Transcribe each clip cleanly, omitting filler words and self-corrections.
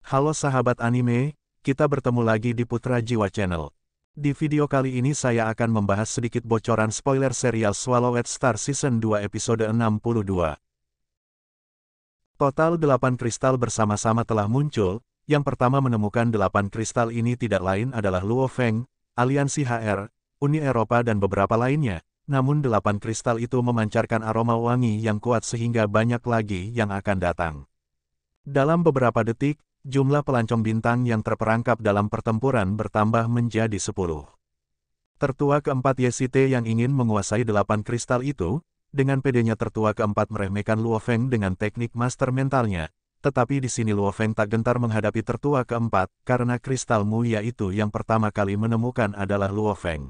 Halo sahabat anime, kita bertemu lagi di Putra Jiwa Channel. Di video kali ini saya akan membahas sedikit bocoran spoiler serial Swallowed Star Season 2 episode 62. Total 8 kristal bersama-sama telah muncul. Yang pertama menemukan 8 kristal ini tidak lain adalah Luo Feng, Aliansi HR, Uni Eropa dan beberapa lainnya. Namun 8 kristal itu memancarkan aroma wangi yang kuat sehingga banyak lagi yang akan datang. Dalam beberapa detik, jumlah pelancong bintang yang terperangkap dalam pertempuran bertambah menjadi 10. Tertua keempat YCT yang ingin menguasai 8 kristal itu, dengan pedenya tertua keempat meremehkan Luo Feng dengan teknik master mentalnya, tetapi di sini Luo Feng tak gentar menghadapi tertua keempat, karena kristal mulia itu yang pertama kali menemukan adalah Luo Feng.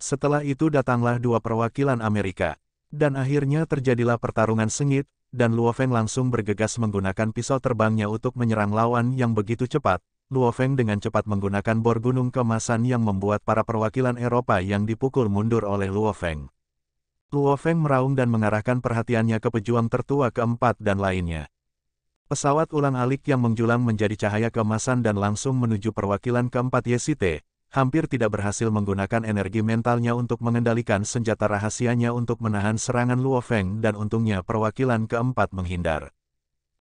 Setelah itu datanglah dua perwakilan Amerika, dan akhirnya terjadilah pertarungan sengit, dan Luo Feng langsung bergegas menggunakan pisau terbangnya untuk menyerang lawan yang begitu cepat. Luo Feng dengan cepat menggunakan bor gunung keemasan yang membuat para perwakilan Eropa yang dipukul mundur oleh Luo Feng. Luo Feng meraung dan mengarahkan perhatiannya ke pejuang tertua keempat dan lainnya. Pesawat ulang-alik yang menjulang menjadi cahaya keemasan dan langsung menuju perwakilan keempat YCT, hampir tidak berhasil menggunakan energi mentalnya untuk mengendalikan senjata rahasianya untuk menahan serangan Luo Feng dan untungnya perwakilan keempat menghindar.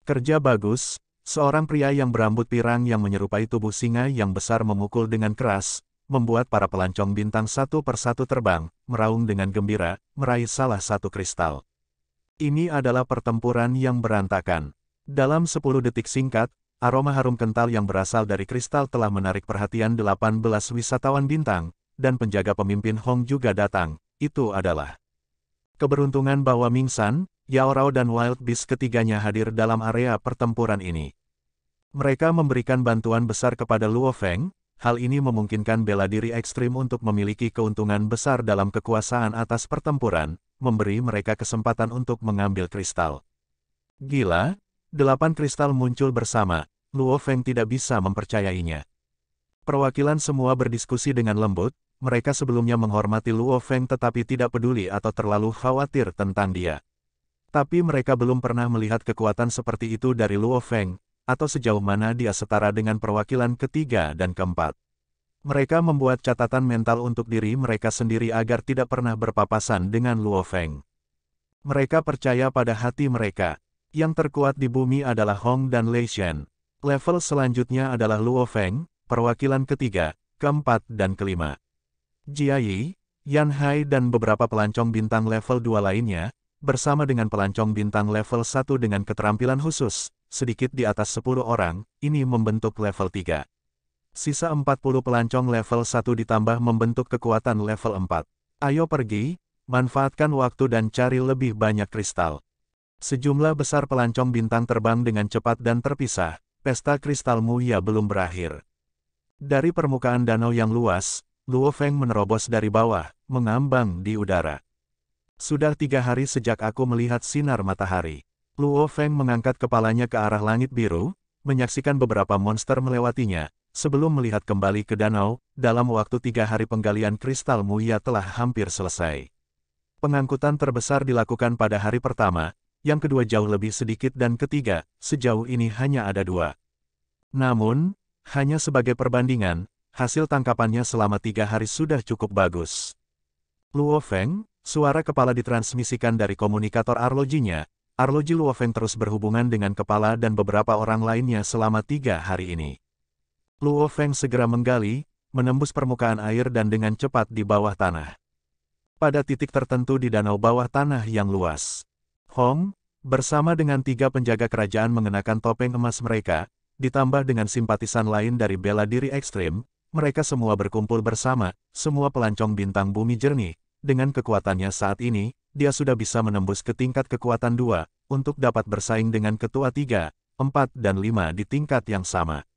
Kerja bagus, seorang pria yang berambut pirang yang menyerupai tubuh singa yang besar memukul dengan keras, membuat para pelancong bintang satu persatu terbang, meraung dengan gembira, meraih salah satu kristal. Ini adalah pertempuran yang berantakan. Dalam 10 detik singkat, aroma harum kental yang berasal dari kristal telah menarik perhatian 18 wisatawan bintang, dan penjaga pemimpin Hong juga datang. Itu adalah keberuntungan bahwa Ming San, Yao Rao dan Wild Beast ketiganya hadir dalam area pertempuran ini. Mereka memberikan bantuan besar kepada Luo Feng, hal ini memungkinkan bela diri ekstrim untuk memiliki keuntungan besar dalam kekuasaan atas pertempuran, memberi mereka kesempatan untuk mengambil kristal. Gila, 8 kristal muncul bersama. Luo Feng tidak bisa mempercayainya. Perwakilan semua berdiskusi dengan lembut, mereka sebelumnya menghormati Luo Feng tetapi tidak peduli atau terlalu khawatir tentang dia. Tapi mereka belum pernah melihat kekuatan seperti itu dari Luo Feng, atau sejauh mana dia setara dengan perwakilan ketiga dan keempat. Mereka membuat catatan mental untuk diri mereka sendiri agar tidak pernah berpapasan dengan Luo Feng. Mereka percaya pada hati mereka. Yang terkuat di bumi adalah Hong dan Lei Shen. Level selanjutnya adalah Luo Feng, perwakilan ketiga, keempat dan kelima. Jia Yi, Yan Hai dan beberapa pelancong bintang level 2 lainnya, bersama dengan pelancong bintang level 1 dengan keterampilan khusus, sedikit di atas 10 orang, ini membentuk level 3. Sisa 40 pelancong level 1 ditambah membentuk kekuatan level 4. Ayo pergi, manfaatkan waktu dan cari lebih banyak kristal. Sejumlah besar pelancong bintang terbang dengan cepat dan terpisah. Pesta kristal mulia belum berakhir. Dari permukaan danau yang luas, Luo Feng menerobos dari bawah, mengambang di udara. Sudah 3 hari sejak aku melihat sinar matahari. Luo Feng mengangkat kepalanya ke arah langit biru, menyaksikan beberapa monster melewatinya, sebelum melihat kembali ke danau. Dalam waktu 3 hari penggalian kristal mulia telah hampir selesai. Pengangkutan terbesar dilakukan pada hari pertama, yang kedua jauh lebih sedikit dan ketiga, sejauh ini hanya ada 2. Namun, hanya sebagai perbandingan, hasil tangkapannya selama 3 hari sudah cukup bagus. Luo Feng, suara kepala ditransmisikan dari komunikator arlojinya. Arloji Luo Feng terus berhubungan dengan kepala dan beberapa orang lainnya selama 3 hari ini. Luo Feng segera menggali, menembus permukaan air dan dengan cepat di bawah tanah. Pada titik tertentu di danau bawah tanah yang luas, Hong, bersama dengan 3 penjaga kerajaan mengenakan topeng emas mereka, ditambah dengan simpatisan lain dari bela diri ekstrim, mereka semua berkumpul bersama, semua pelancong bintang bumi jernih. Dengan kekuatannya saat ini, dia sudah bisa menembus ke tingkat kekuatan 2, untuk dapat bersaing dengan ketua 3, 4 dan 5 di tingkat yang sama.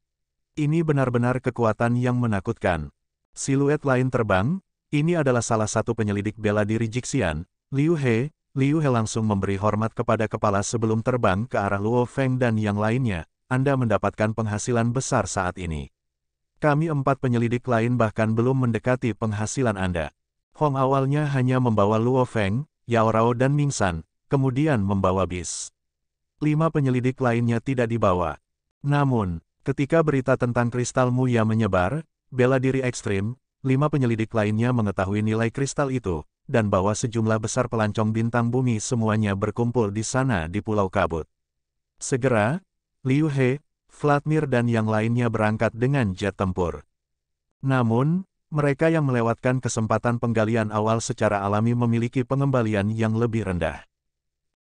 Ini benar-benar kekuatan yang menakutkan. Siluet lain terbang, ini adalah salah satu penyelidik bela diri Jixian, Liu He. Liu He langsung memberi hormat kepada kepala sebelum terbang ke arah Luo Feng dan yang lainnya. Anda mendapatkan penghasilan besar saat ini. Kami 4 penyelidik lain bahkan belum mendekati penghasilan Anda. Hong awalnya hanya membawa Luo Feng, Yao Rao dan Ming San, kemudian membawa bis. 5 penyelidik lainnya tidak dibawa. Namun, ketika berita tentang kristal Muya menyebar, bela diri ekstrim, 5 penyelidik lainnya mengetahui nilai kristal itu, dan bahwa sejumlah besar pelancong bintang bumi semuanya berkumpul di sana di Pulau Kabut. Segera, Liu He, Vladimir dan yang lainnya berangkat dengan jet tempur. Namun, mereka yang melewatkan kesempatan penggalian awal secara alami memiliki pengembalian yang lebih rendah.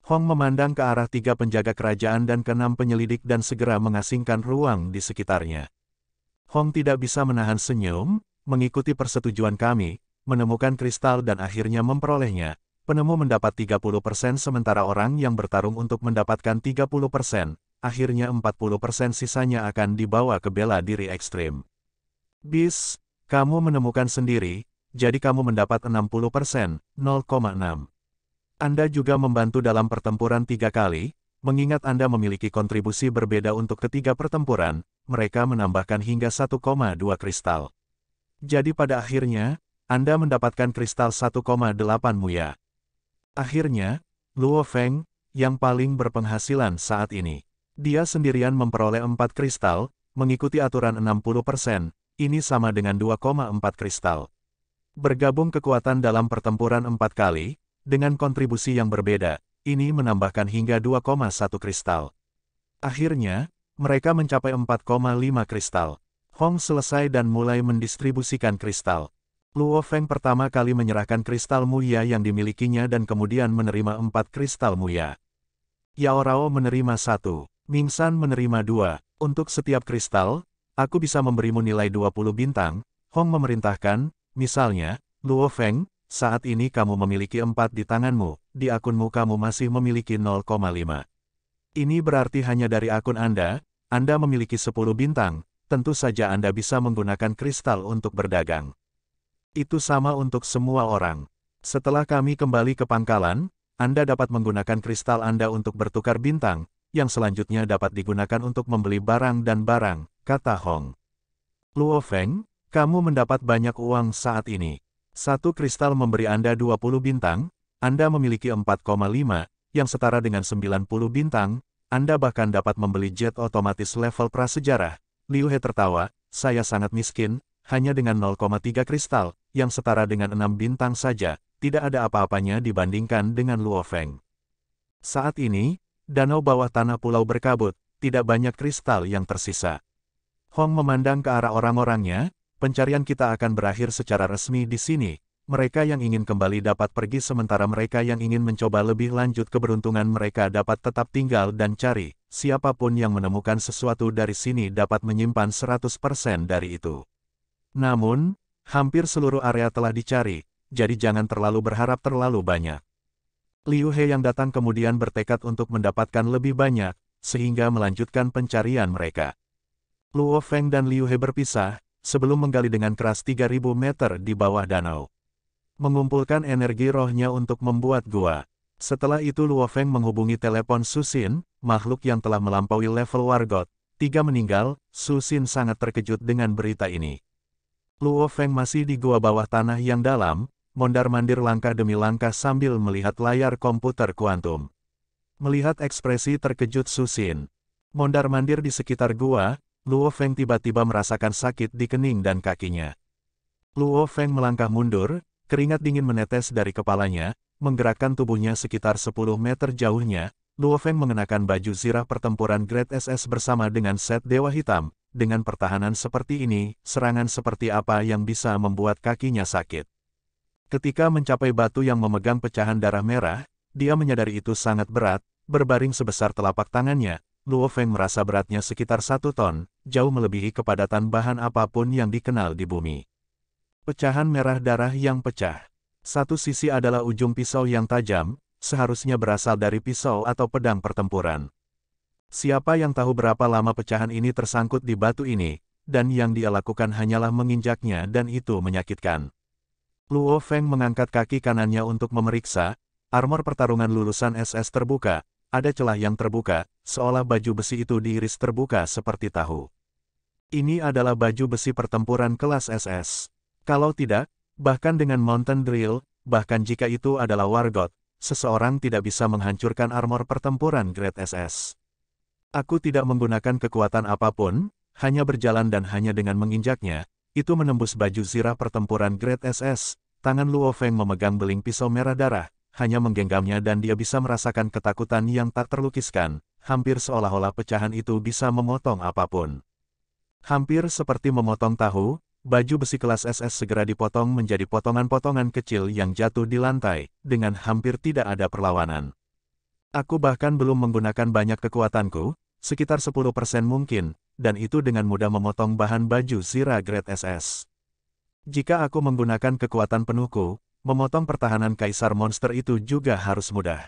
Hong memandang ke arah 3 penjaga kerajaan dan ke-6 penyelidik dan segera mengasingkan ruang di sekitarnya. Hong tidak bisa menahan senyum, mengikuti persetujuan kami, menemukan kristal dan akhirnya memperolehnya. Penemu mendapat 30% sementara orang yang bertarung untuk mendapatkan 30%, akhirnya 40% sisanya akan dibawa ke bela diri ekstrim. Bis, kamu menemukan sendiri, jadi kamu mendapat 60%, 0,6. Anda juga membantu dalam pertempuran 3 kali, mengingat Anda memiliki kontribusi berbeda untuk ketiga pertempuran, mereka menambahkan hingga 1,2 kristal. Jadi pada akhirnya, Anda mendapatkan kristal 1,8 Muya. Akhirnya, Luo Feng, yang paling berpenghasilan saat ini. Dia sendirian memperoleh 4 kristal, mengikuti aturan 60%, ini sama dengan 2,4 kristal. Bergabung kekuatan dalam pertempuran 4 kali, dengan kontribusi yang berbeda, ini menambahkan hingga 2,1 kristal. Akhirnya, mereka mencapai 4,5 kristal. Hong selesai dan mulai mendistribusikan kristal. Luo Feng pertama kali menyerahkan kristal Muya yang dimilikinya dan kemudian menerima 4 kristal Muya. Yao Rao menerima 1, Ming San menerima 2. Untuk setiap kristal, aku bisa memberimu nilai 20 bintang, Hong memerintahkan, misalnya, Luo Feng, saat ini kamu memiliki 4 di tanganmu, di akunmu kamu masih memiliki 0,5. Ini berarti hanya dari akun Anda memiliki 10 bintang, tentu saja Anda bisa menggunakan kristal untuk berdagang. Itu sama untuk semua orang. Setelah kami kembali ke pangkalan, Anda dapat menggunakan kristal Anda untuk bertukar bintang, yang selanjutnya dapat digunakan untuk membeli barang dan barang, kata Hong. Luo Feng, kamu mendapat banyak uang saat ini. 1 kristal memberi Anda 20 bintang, Anda memiliki 4,5, yang setara dengan 90 bintang, Anda bahkan dapat membeli jet otomatis level prasejarah. Liu He tertawa, saya sangat miskin, hanya dengan 0,3 kristal, yang setara dengan 6 bintang saja, tidak ada apa-apanya dibandingkan dengan Luo Feng. Saat ini, danau bawah tanah pulau berkabut, tidak banyak kristal yang tersisa. Hong memandang ke arah orang-orangnya, pencarian kita akan berakhir secara resmi di sini, mereka yang ingin kembali dapat pergi sementara mereka yang ingin mencoba lebih lanjut keberuntungan mereka dapat tetap tinggal dan cari, siapapun yang menemukan sesuatu dari sini dapat menyimpan 100% dari itu. Namun, hampir seluruh area telah dicari, jadi jangan terlalu berharap terlalu banyak. Liu He yang datang kemudian bertekad untuk mendapatkan lebih banyak, sehingga melanjutkan pencarian mereka. Luo Feng dan Liu He berpisah, sebelum menggali dengan keras 3.000 meter di bawah danau. Mengumpulkan energi rohnya untuk membuat gua. Setelah itu Luo Feng menghubungi telepon Susin, makhluk yang telah melampaui level Wargot. 3 meninggal, Susin sangat terkejut dengan berita ini. Luo Feng masih di gua bawah tanah yang dalam, mondar-mandir langkah demi langkah sambil melihat layar komputer kuantum. Melihat ekspresi terkejut Susin, mondar-mandir di sekitar gua, Luo Feng tiba-tiba merasakan sakit di kening dan kakinya. Luo Feng melangkah mundur, keringat dingin menetes dari kepalanya, menggerakkan tubuhnya sekitar 10 meter jauhnya. Luo Feng mengenakan baju zirah pertempuran Grade SS bersama dengan set Dewa Hitam. Dengan pertahanan seperti ini, serangan seperti apa yang bisa membuat kakinya sakit? Ketika mencapai batu yang memegang pecahan darah merah, dia menyadari itu sangat berat, berbaring sebesar telapak tangannya. Luo Feng merasa beratnya sekitar 1 ton, jauh melebihi kepadatan bahan apapun yang dikenal di bumi. Pecahan merah darah yang pecah. Satu sisi adalah ujung pisau yang tajam, seharusnya berasal dari pisau atau pedang pertempuran. Siapa yang tahu berapa lama pecahan ini tersangkut di batu ini, dan yang dia lakukan hanyalah menginjaknya dan itu menyakitkan. Luo Feng mengangkat kaki kanannya untuk memeriksa, armor pertarungan lulusan SS terbuka, ada celah yang terbuka, seolah baju besi itu diiris terbuka seperti tahu. Ini adalah baju besi pertempuran kelas SS. Kalau tidak, bahkan dengan Mountain Drill, bahkan jika itu adalah Wargot, seseorang tidak bisa menghancurkan armor pertempuran Grade SS. Aku tidak menggunakan kekuatan apapun, hanya berjalan dan hanya dengan menginjaknya, itu menembus baju zirah pertempuran Grade SS. Tangan Luo Feng memegang beling pisau merah darah, hanya menggenggamnya dan dia bisa merasakan ketakutan yang tak terlukiskan, hampir seolah-olah pecahan itu bisa memotong apapun. Hampir seperti memotong tahu, baju besi kelas SS segera dipotong menjadi potongan-potongan kecil yang jatuh di lantai, dengan hampir tidak ada perlawanan. Aku bahkan belum menggunakan banyak kekuatanku, sekitar 10% mungkin, dan itu dengan mudah memotong bahan baju zirah Grade SS. Jika aku menggunakan kekuatan penuhku, memotong pertahanan kaisar monster itu juga harus mudah.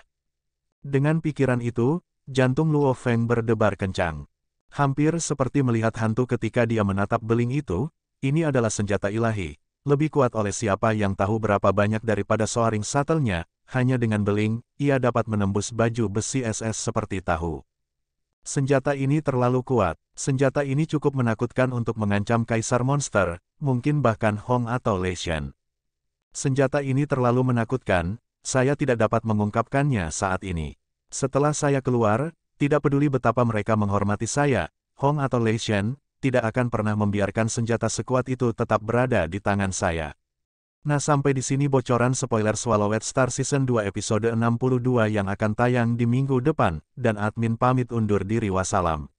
Dengan pikiran itu, jantung Luo Feng berdebar kencang. Hampir seperti melihat hantu ketika dia menatap beling itu, ini adalah senjata ilahi, lebih kuat oleh siapa yang tahu berapa banyak daripada soaring shuttle-nya, hanya dengan beling, ia dapat menembus baju besi SS seperti tahu. Senjata ini terlalu kuat, senjata ini cukup menakutkan untuk mengancam kaisar monster, mungkin bahkan Hong atau Lei Shen. Senjata ini terlalu menakutkan, saya tidak dapat mengungkapkannya saat ini. Setelah saya keluar, tidak peduli betapa mereka menghormati saya, Hong atau Lei Shen, tidak akan pernah membiarkan senjata sekuat itu tetap berada di tangan saya. Nah, sampai di sini bocoran spoiler Swallowed Star Season 2 episode 62 yang akan tayang di minggu depan, dan admin pamit undur diri wassalam.